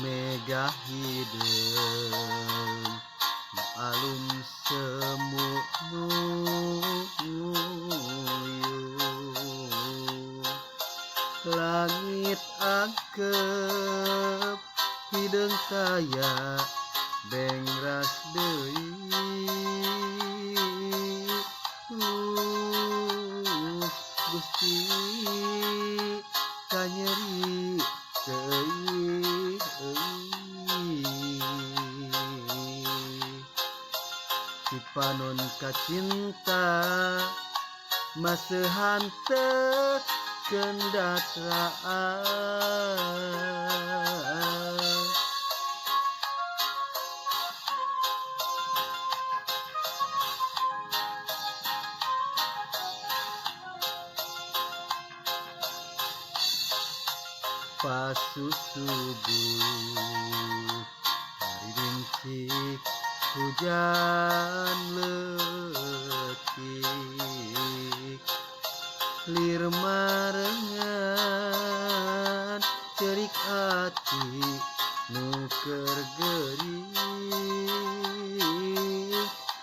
Mega hideung alum semu nuyuh langit angkep hideung kaya bengras deui Gusti kanyeri teuing si panon kacinta maseuhan teu kendatraan pasusubuh hari rincik hujan letik lir marengan cerik ati nu keur geuring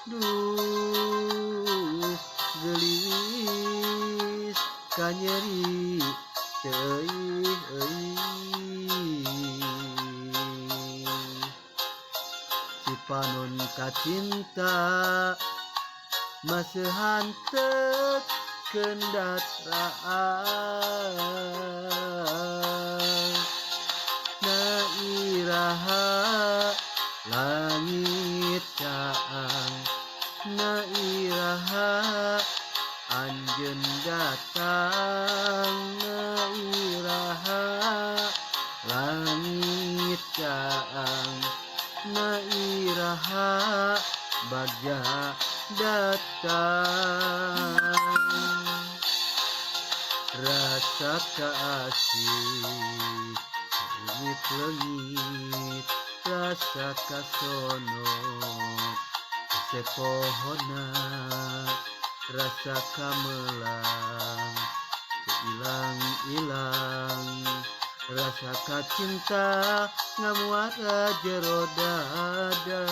duh gelis kanyeri teuing si panon kacinta maseuhan teu kendatraan na iraha langit caang na iraha anjeun datang na iraha langit caang na iraha bagja datang rasa kaasih lengit-lengit rasa kasono sepohona rasa kamelang ilang-ilang rasa kacinta ngamuat jero dada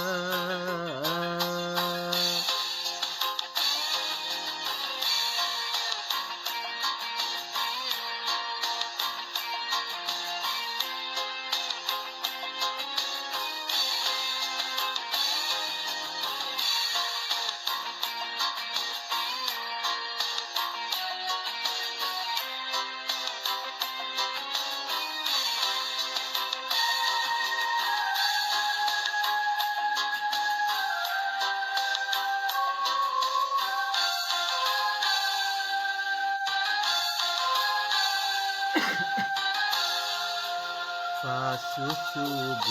pasusubuh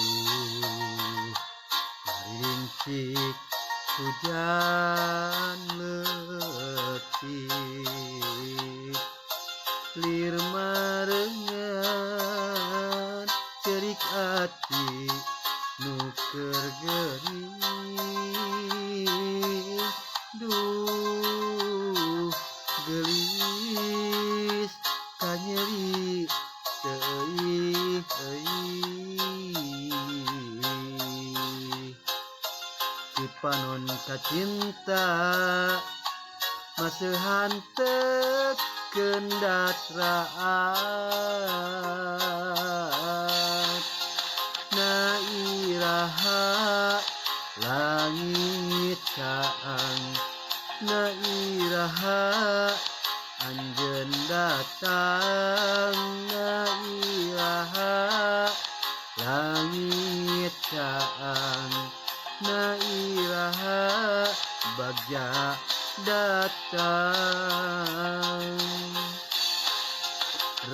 hari rincik hujan letik lir marengan cerik ati nu keur geuring duh gelis kanyeri teuing si panon kacinta maseuhan teu kendatraan na iraha langit caang na iraha anjeun datang na iraha langit caang na iraha bagja datang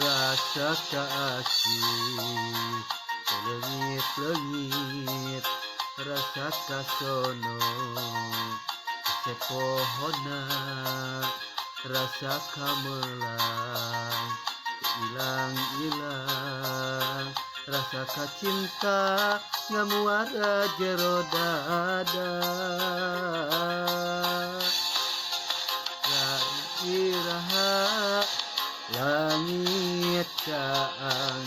rasa kaasih lengit-lengit rasa kasono sepohona rasa kamelang ilang-ilang rasa kacinta ngamuat jero dada iraha langit caang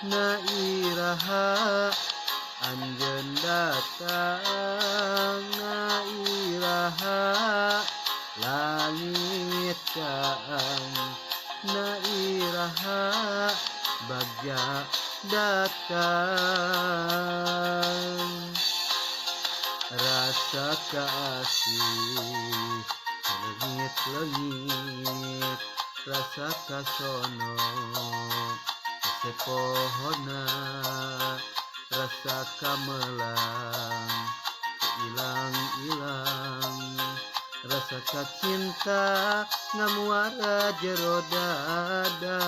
na iraha langit kaang nairaha bagja datang rasa kasih lengit-lengit rasa kasono sepohona rasa kamelang ilang-ilang rasa cinta ngamuara jero dada